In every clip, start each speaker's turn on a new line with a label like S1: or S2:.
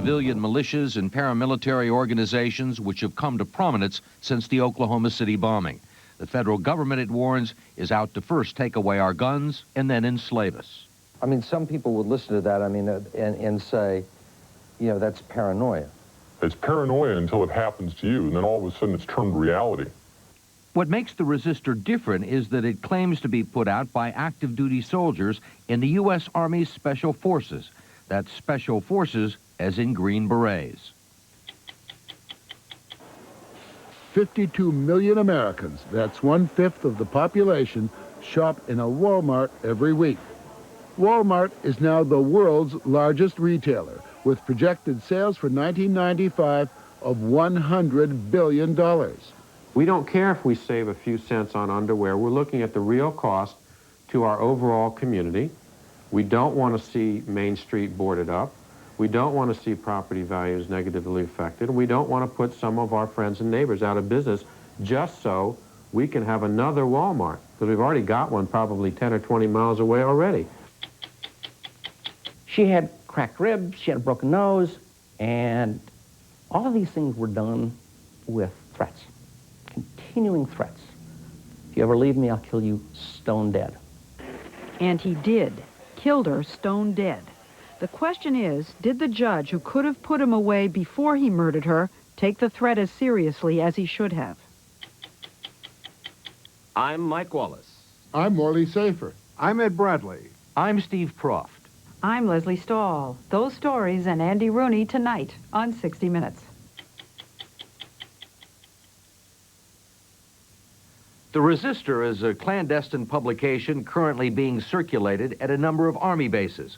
S1: civilian militias and paramilitary organizations which have come to prominence since the Oklahoma City bombing. The federal government, it warns, is out to first take away our guns and then enslave us.
S2: I mean, some people would listen to that, and say, you know, that's paranoia.
S3: It's paranoia until it happens to you, and then all of a sudden it's turned reality.
S1: What makes the resistor different is that it claims to be put out by active duty soldiers in the U.S. Army's Special Forces. That's Special Forces as in Green Berets.
S4: 52 million Americans, that's 1/5 of the population, shop in a Walmart every week. Walmart is now the world's largest retailer, with projected sales for 1995 of $100 billion.
S5: We don't care if we save a few cents on underwear. We're looking at the real cost to our overall community. We don't want to see Main Street boarded up. We don't want to see property values negatively affected. We don't want to put some of our friends and neighbors out of business just so we can have another Walmart, because we've already got one probably 10 or 20 miles away already.
S6: She had cracked ribs, she had a broken nose, and all of these things were done with threats, continuing threats. If you ever leave me, I'll kill you stone dead.
S7: And he did. Killed her stone dead. The question is, did the judge who could have put him away before he murdered her take the threat as seriously as he should have?
S8: I'm Mike Wallace.
S4: I'm Morley Safer.
S9: I'm Ed Bradley.
S1: I'm Steve Croft.
S7: I'm Leslie Stahl. Those stories and Andy Rooney tonight on 60 Minutes.
S1: The Resistor is a clandestine publication currently being circulated at a number of Army bases,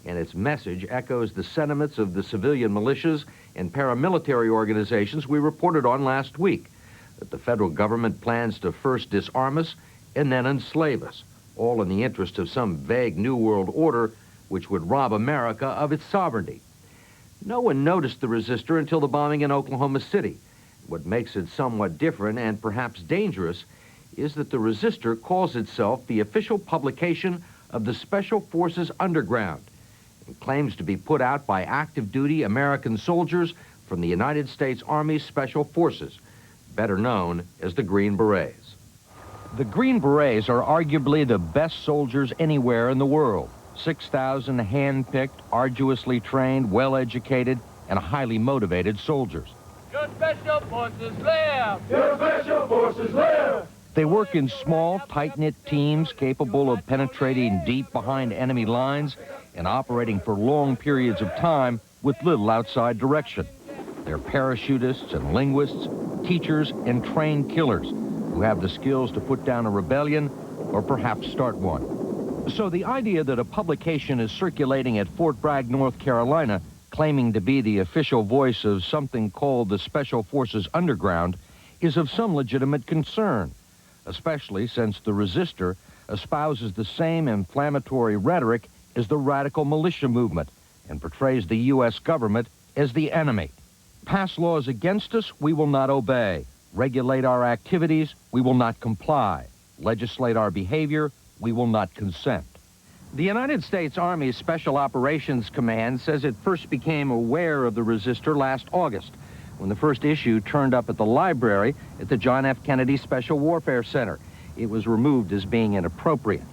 S1: and its message echoes the sentiments of the civilian militias and paramilitary organizations we reported on last week, that the federal government plans to first disarm us and then enslave us, all in the interest of some vague New World Order which would rob America of its sovereignty. No one noticed the Resistor until the bombing in Oklahoma City. What makes it somewhat different and perhaps dangerous is that the Resistor calls itself the official publication of the Special Forces Underground and claims to be put out by active duty American soldiers from the United States Army Special Forces, better known as the Green Berets. The Green Berets are arguably the best soldiers anywhere in the world. 6,000 hand-picked, arduously trained, well-educated, and highly motivated soldiers.
S10: Your Special Forces live! Your Special Forces live!
S1: They work in small, tight-knit teams capable of penetrating deep behind enemy lines and operating for long periods of time with little outside direction. They're parachutists and linguists, teachers and trained killers who have the skills to put down a rebellion or perhaps start one. So the idea that a publication is circulating at Fort Bragg, North Carolina, claiming to be the official voice of something called the Special Forces Underground is of some legitimate concern, especially since the Resistor espouses the same inflammatory rhetoric as the radical militia movement and portrays the U.S. government as the enemy. Pass laws against us, we will not obey. Regulate our activities, we will not comply. Legislate our behavior, we will not consent. The United States Army Special Operations Command says it first became aware of the Resistor last August, when the first issue turned up at the library at the John F. Kennedy Special Warfare Center. It was removed as being inappropriate.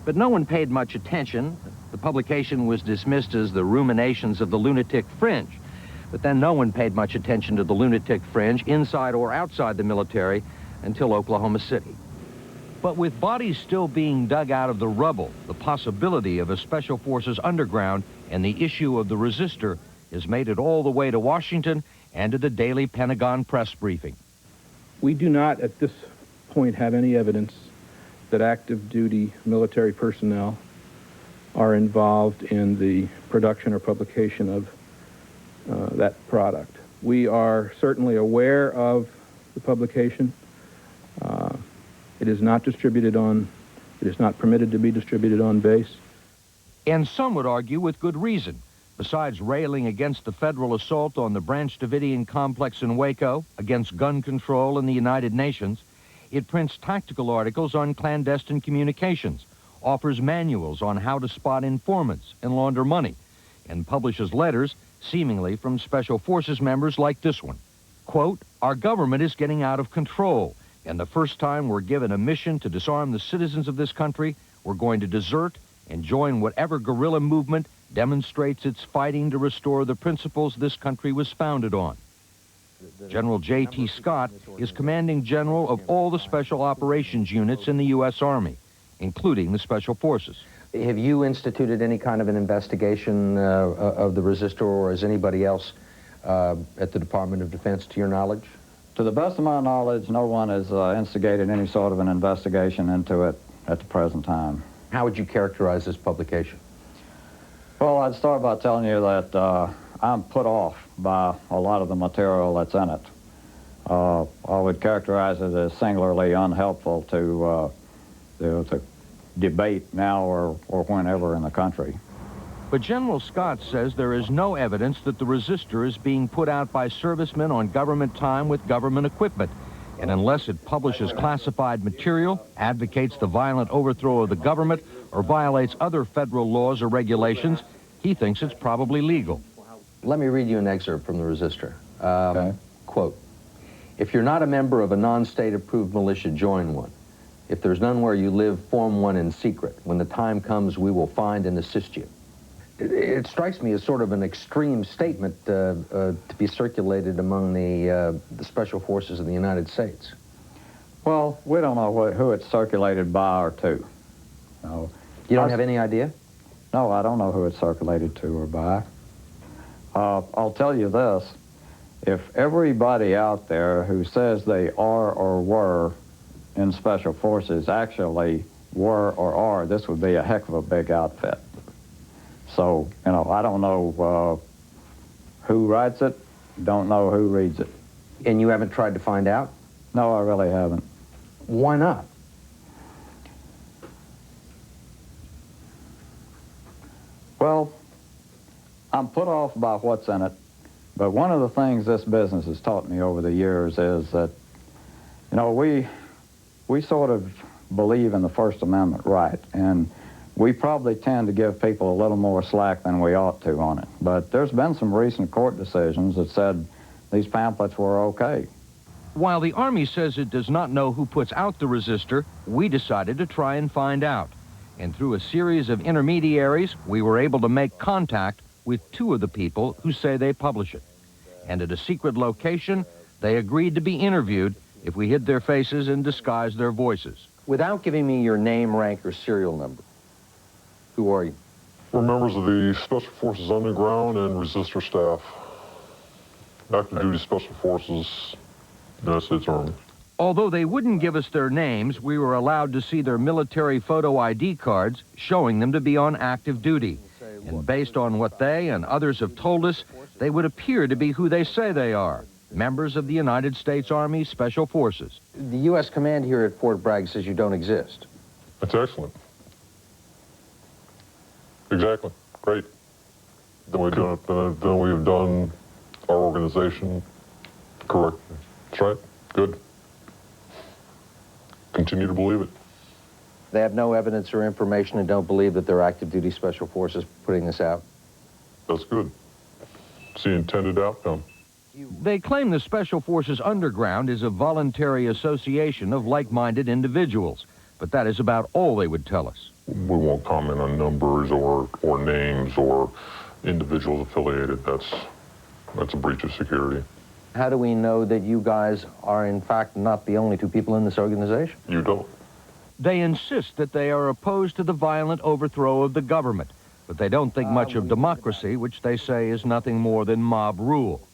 S1: But no one paid much attention. The publication was dismissed as the ruminations of the lunatic fringe. But then no one paid much attention to the lunatic fringe, inside or outside the military, until Oklahoma City. But with bodies still being dug out of the rubble, the possibility of a Special Forces Underground and the issue of the Resistor has made it all the way to Washington and to the daily Pentagon press briefing.
S11: We do not, at this point, have any evidence that active duty military personnel are involved in the production or publication of that product. We are certainly aware of the publication. It is not distributed on, it is not permitted to be distributed on base.
S1: And some would argue with good reason. Besides railing against the federal assault on the Branch Davidian complex in Waco, against gun control in the United Nations, it prints tactical articles on clandestine communications, offers manuals on how to spot informants and launder money, and publishes letters seemingly from Special Forces members like this one. Quote, "Our government is getting out of control, and the first time we're given a mission to disarm the citizens of this country, we're going to desert and join whatever guerrilla movement demonstrates its fighting to restore the principles this country was founded on." General J.T. Scott is commanding general of all the special operations units in the U.S. Army, including the Special Forces.
S2: Have you instituted any kind of an investigation of the resistor, or is anybody else at the Department of Defense, to your knowledge?
S8: To the best of my knowledge, no one has instigated any sort of an investigation into it at the present time.
S2: How would you characterize this publication?
S8: Well, I'd start by telling you that I'm put off by a lot of the material that's in it. I would characterize it as singularly unhelpful to debate now or whenever in the country.
S1: But General Scott says there is no evidence that the resistor is being put out by servicemen on government time with government equipment. And unless it publishes classified material, advocates the violent overthrow of the government, or violates other federal laws or regulations, he thinks it's probably legal.
S2: Let me read you an excerpt from the resistor.
S8: Okay.
S2: Quote, "If you're not a member of a non-state approved militia, join one. If there's none where you live, form one in secret. When the time comes, we will find and assist you." It strikes me as sort of an extreme statement to be circulated among the Special Forces of the United States.
S8: Well, we don't know who it's circulated by or to. No.
S2: You don't have any idea?
S8: No, I don't know who it's circulated to or by. I'll tell you this. If everybody out there who says they are or were in Special Forces actually were or are, this would be a heck of a big outfit. So, you know, I don't know who writes it, don't know who reads it.
S2: And you haven't tried to find out?
S8: No, I really haven't.
S2: Why not?
S8: Well, I'm put off by what's in it, but one of the things this business has taught me over the years is that, you know, we sort of believe in the First Amendment right, and we probably tend to give people a little more slack than we ought to on it. But there's been some recent court decisions that said these pamphlets were okay.
S1: While the Army says it does not know who puts out the resistor, we decided to try and find out. And through a series of intermediaries, we were able to make contact with two of the people who say they publish it. And at a secret location, they agreed to be interviewed if we hid their faces and disguised their voices.
S2: Without giving me your name, rank, or serial number, who are you?
S3: We're members of the Special Forces Underground and Resistor staff. Active duty Special Forces, United States Army.
S1: Although they wouldn't give us their names, we were allowed to see their military photo ID cards showing them to be on active duty. And based on what they and others have told us, they would appear to be who they say they are, members of the United States Army Special Forces.
S2: The U.S. command here at Fort Bragg says you don't exist.
S3: That's excellent. Exactly. Great. Then we've done our organization correctly. That's right. Good. Continue to believe it.
S2: They have no evidence or information and don't believe that they're active duty Special Forces putting this out.
S3: That's good. It's the intended outcome.
S1: They claim the Special Forces Underground is a voluntary association of like-minded individuals, but that is about all they would tell us.
S3: We won't comment on numbers or names or individuals affiliated. That's a breach of security.
S2: How do we know that you guys are, in fact, not the only two people in this organization?
S3: You don't.
S1: They insist that they are opposed to the violent overthrow of the government, but they don't think much of democracy, which they say is nothing more than mob rule.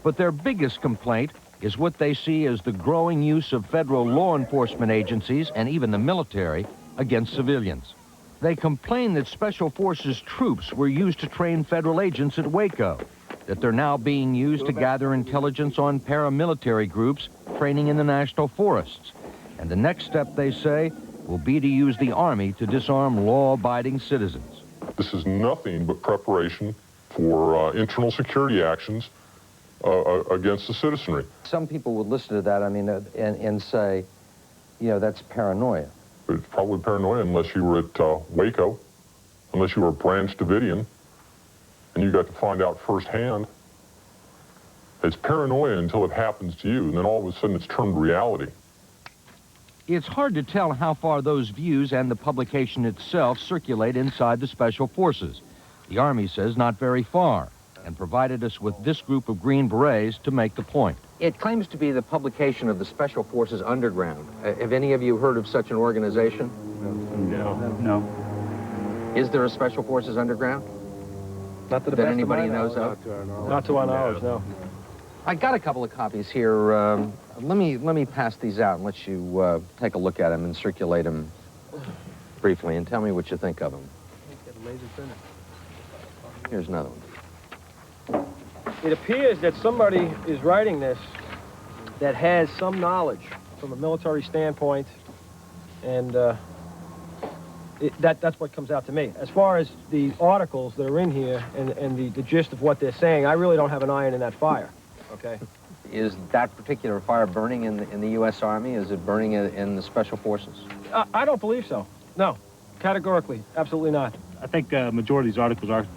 S1: But their biggest complaint is what they see as the growing use of federal law enforcement agencies and even the military against civilians. They complain that Special Forces troops were used to train federal agents at Waco, that they're now being used to gather intelligence on paramilitary groups training in the national forests. And the next step, they say, will be to use the Army to disarm law-abiding citizens.
S3: This is nothing but preparation for internal security actions against the citizenry.
S2: Some people would listen to that, I mean, and say, you know, that's paranoia.
S3: It's probably paranoia unless you were at Waco, unless you were a Branch Davidian, and you got to find out firsthand. It's paranoia until it happens to you, and then all of a sudden it's turned reality.
S1: It's hard to tell how far those views and the publication itself circulate inside the Special Forces. The Army says not very far, and provided us with this group of Green Berets to make the point.
S2: It claims to be the publication of the Special Forces Underground. Have any of you heard of such an organization?
S11: No.
S2: Is there a Special Forces Underground?
S9: Not to the
S2: that
S9: best
S2: anybody
S9: of my
S2: knows
S9: knowledge.
S2: of?
S9: Not to our knowledge, no.
S2: I got a couple of copies here. Let me pass these out and let you take a look at them and circulate them briefly and tell me what you think of them. Here's another one.
S9: It appears that somebody is writing this that has some knowledge from a military standpoint, and that's what comes out to me. As far as the articles that are in here and the gist of what they're saying, I really don't have an iron in that fire, okay?
S2: Is that particular fire burning in the U.S. Army? Is it burning in the Special Forces?
S9: I don't believe so. No, categorically, absolutely not.
S12: I think majority of these articles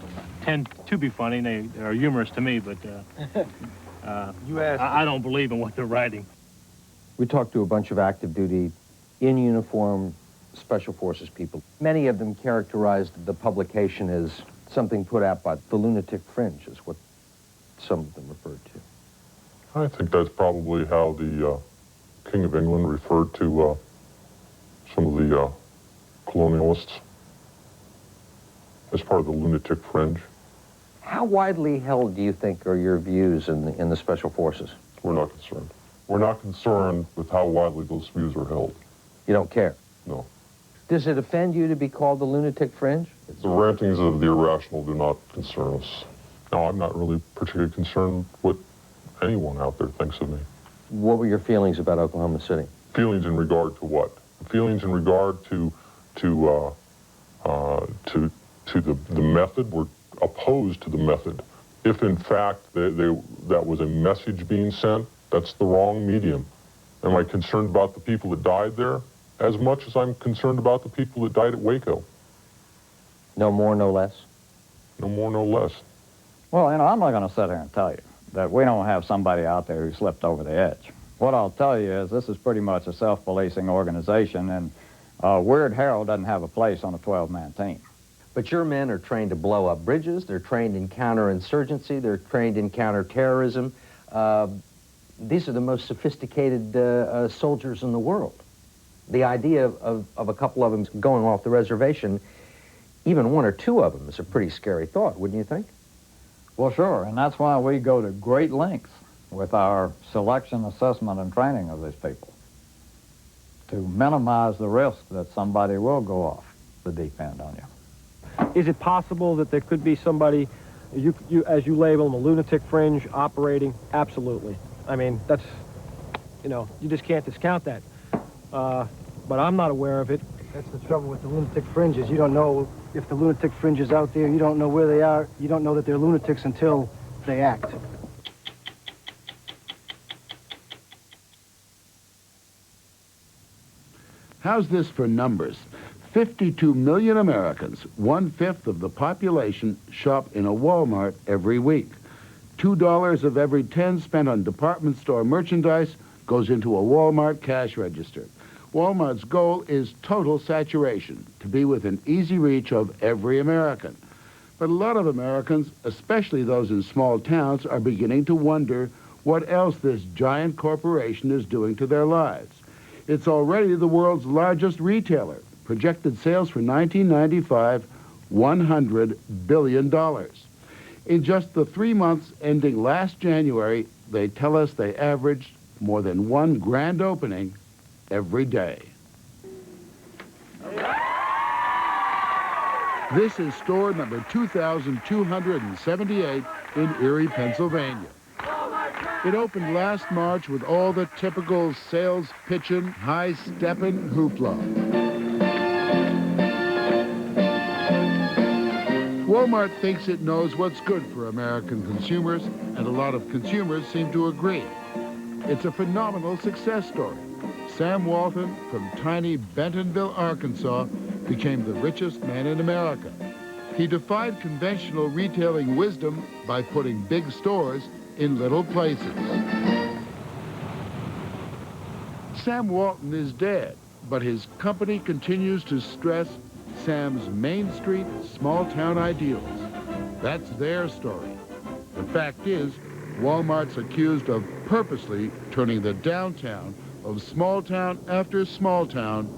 S12: tend to be funny. They are humorous to me, but I don't believe in what they're writing.
S2: We talked to a bunch of active duty, in uniform Special Forces people. Many of them characterized the publication as something put out by the lunatic fringe, is what some of them referred to.
S3: I think that's probably how the King of England referred to some of the colonialists as part of the lunatic fringe.
S2: How widely held do you think are your views in the Special Forces?
S3: We're not concerned. We're not concerned with how widely those views are held.
S2: You don't care?
S3: No.
S2: Does it offend you to be called the lunatic fringe?
S3: The rantings of the irrational do not concern us. No, I'm not really particularly concerned what anyone out there thinks of me.
S2: What were your feelings about Oklahoma City?
S3: Feelings in regard to what? Feelings in regard to the method. We're opposed to the method. If in fact that was a message being sent, that's the wrong medium. Am I concerned about the people that died there? As much as I'm concerned about the people that died at Waco.
S2: No more, no less?
S3: No more, no less.
S8: Well, you know, I'm not going to sit here and tell you that we don't have somebody out there who slipped over the edge. What I'll tell you is this is pretty much a self-policing organization, and Weird Harold doesn't have a place on a 12-man team.
S2: But your men are trained to blow up bridges, they're trained in counterinsurgency, they're trained in counterterrorism. These are the most sophisticated soldiers in the world. The idea of a couple of them going off the reservation, even one or two of them, is a pretty scary thought, wouldn't you think?
S8: Well, sure, and that's why we go to great lengths with our selection, assessment, and training of these people to minimize the risk that somebody will go off the deep end on you.
S9: Is it possible that there could be somebody, as you label them, a lunatic fringe operating? Absolutely. I mean, that's, you know, you just can't discount that. But I'm not aware of it. That's the trouble with the lunatic fringes. You don't know if the lunatic fringe is out there. You don't know where they are. You don't know that they're lunatics until they act.
S4: How's this for numbers? 52 million Americans, 1/5 of the population, shop in a Walmart every week. $2 of every 10 spent on department store merchandise goes into a Walmart cash register. Walmart's goal is total saturation, to be within easy reach of every American. But a lot of Americans, especially those in small towns, are beginning to wonder what else this giant corporation is doing to their lives. It's already the world's largest retailer. Projected sales for 1995, $100 billion. In just the 3 months ending last January, they tell us they averaged more than one grand opening every day. This is store number 2278 in Erie, Pennsylvania. It opened last March with all the typical sales pitchin', high-steppin' hoopla. Walmart thinks it knows what's good for American consumers, and a lot of consumers seem to agree. It's a phenomenal success story. Sam Walton from tiny Bentonville, Arkansas, became the richest man in America. He defied conventional retailing wisdom by putting big stores in little places. Sam Walton is dead, but his company continues to stress Sam's Main Street small-town ideals. That's their story. The fact is, Walmart's accused of purposely turning the downtown of small town after small town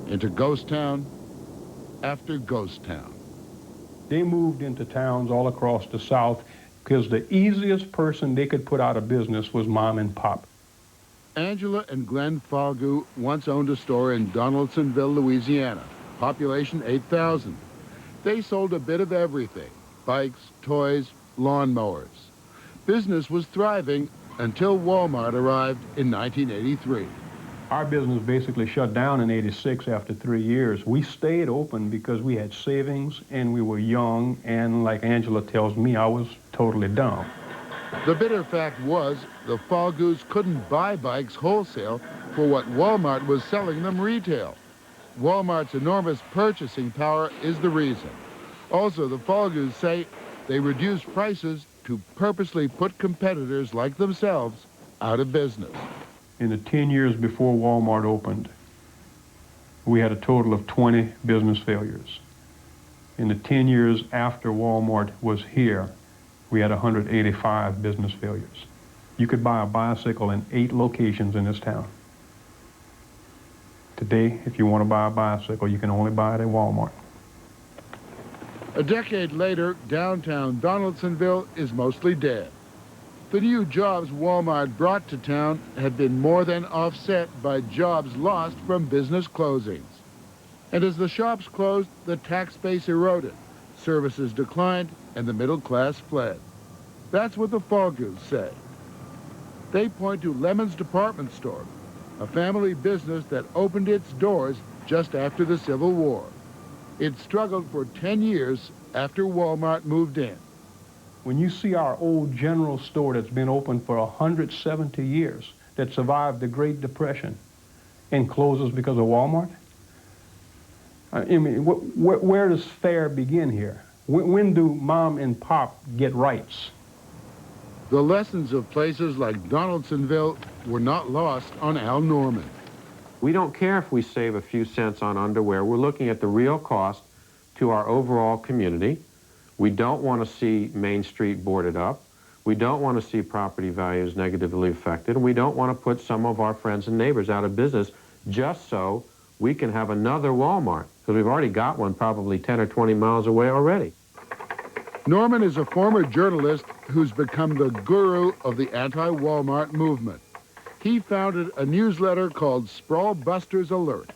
S4: into ghost town after ghost town.
S13: They moved into towns all across the South because the easiest person they could put out of business was mom and pop.
S4: Angela and Glenn Falgout once owned a store in Donaldsonville, Louisiana, population 8,000. They sold a bit of everything, bikes, toys, lawnmowers. Business was thriving until Walmart arrived in 1983.
S13: Our business basically shut down in '86 after 3 years. We stayed open because we had savings and we were young, and like Angela tells me, I was totally dumb.
S4: The bitter fact was the Falgouts couldn't buy bikes wholesale for what Walmart was selling them retail. Walmart's enormous purchasing power is the reason. Also, the Falgouts say they reduced prices to purposely put competitors like themselves out of business.
S13: In the 10 years before Walmart opened, we had a total of 20 business failures. In the 10 years after Walmart was here, we had 185 business failures. You could buy a bicycle in 8 locations in this town. Today, if you want to buy a bicycle, you can only buy it at Walmart.
S4: A decade later, downtown Donaldsonville is mostly dead. The new jobs Walmart brought to town have been more than offset by jobs lost from business closings. And as the shops closed, the tax base eroded, services declined, and the middle class fled. That's what the Falgouts say. They point to Lemon's Department Store, a family business that opened its doors just after the Civil War. It struggled for 10 years after Walmart moved in.
S13: When you see our old general store that's been open for 170 years, that survived the Great Depression, and closes because of Walmart, I mean, where does fair begin here? When do mom and pop get rights?
S4: The lessons of places like Donaldsonville were not lost on Al Norman.
S5: We don't care if we save a few cents on underwear. We're looking at the real cost to our overall community. We don't want to see Main Street boarded up. We don't want to see property values negatively affected. And we don't want to put some of our friends and neighbors out of business just so we can have another Walmart, because we've already got one probably 10 or 20 miles away already.
S4: Norman is a former journalist who's become the guru of the anti-Walmart movement. He founded a newsletter called Sprawl Busters Alert.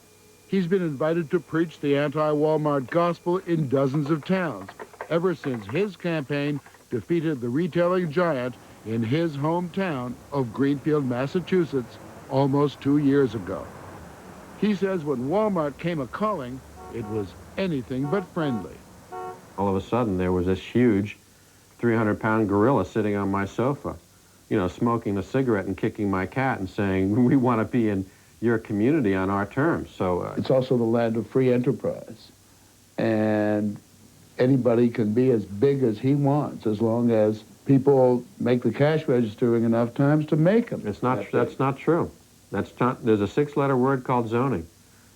S4: He's been invited to preach the anti-Walmart gospel in dozens of towns ever since his campaign defeated the retailing giant in his hometown of Greenfield, Massachusetts, almost 2 years ago. He says when Walmart came a-calling, it was anything but friendly.
S5: All of a sudden, there was this huge 300-pound gorilla sitting on my sofa, you know, smoking a cigarette and kicking my cat and saying, we want to be in your community on our terms. So
S14: it's also the land of free enterprise. And anybody can be as big as he wants as long as people make the cash registering enough times to make them.
S5: It's not, that's not true. That's not, there's a 6-letter word called zoning.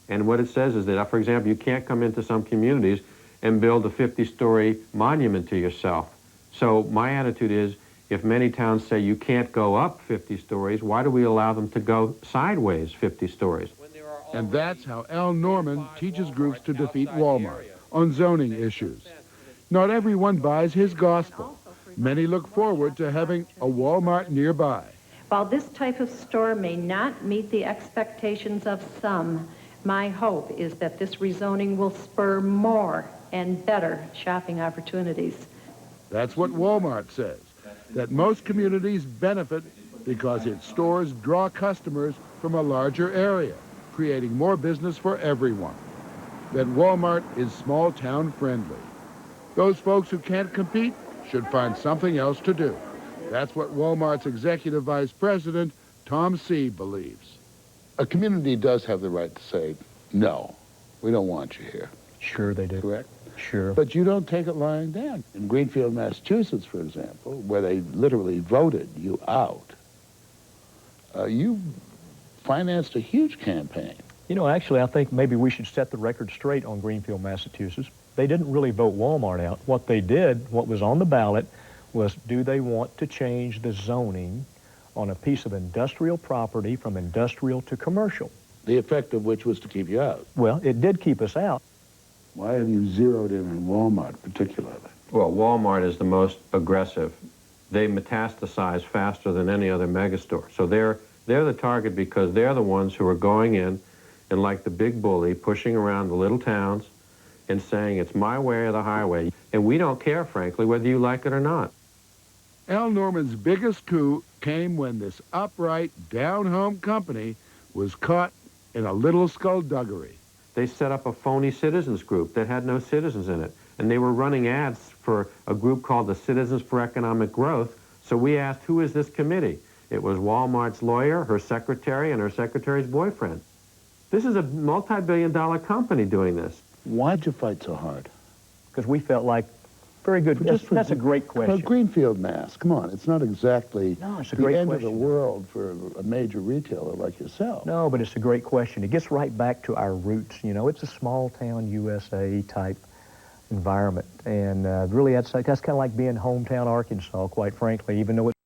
S5: And what it says is that, for example, you can't come into some communities and build a 50-story monument to yourself. So my attitude is, if many towns say you can't go up 50 stories, why do we allow them to go sideways 50 stories?
S4: And that's how Al Norman teaches groups to defeat Walmart on zoning issues. Not everyone buys his gospel. Many look forward to having a Walmart nearby.
S15: While this type of store may not meet the expectations of some, my hope is that this rezoning will spur more and better shopping opportunities.
S4: That's what Walmart says, that most communities benefit because its stores draw customers from a larger area, creating more business for everyone. That Walmart is small-town friendly. Those folks who can't compete should find something else to do. That's what Walmart's executive vice president, Tom C., believes.
S14: A community does have the right to say, no, we don't want you here.
S11: Sure they do.
S14: Correct?
S6: Sure.
S4: But you don't take it lying down. In Greenfield, Massachusetts, for example, where they literally voted you out, you financed a huge campaign.
S16: You know, actually, I think maybe we should set the record straight on Greenfield, Massachusetts. They didn't really vote Walmart out. What they did, what was on the ballot, was do they want to change the zoning on a piece of industrial property from industrial to commercial?
S4: The effect of which was to keep you out.
S16: Well, it did keep us out.
S14: Why have you zeroed in on Walmart particularly?
S5: Well, Walmart is the most aggressive. They metastasize faster than any other megastore. So they're the target because they're the ones who are going in and, like the big bully, pushing around the little towns and saying it's my way or the highway. And we don't care, frankly, whether you like it or not.
S4: Al Norman's biggest coup came when this upright, down-home company was caught in a little skullduggery.
S5: They set up a phony citizens group that had no citizens in it. And they were running ads for a group called the Citizens for Economic Growth. So we asked, who is this committee? It was Walmart's lawyer, her secretary, and her secretary's boyfriend. This is a multi-billion-dollar company doing this.
S14: Why'd you fight so hard?
S16: Because we felt like, very good, that's a great question.
S14: For Greenfield, Mass, come on, it's not exactly
S16: it's a
S14: the
S16: great
S14: end
S16: question.
S14: of the world for a major retailer like yourself.
S16: No, but it's a great question. It gets right back to our roots. You know, it's a small-town USA type environment. And really, that's kind of like being hometown Arkansas, quite frankly, even though it's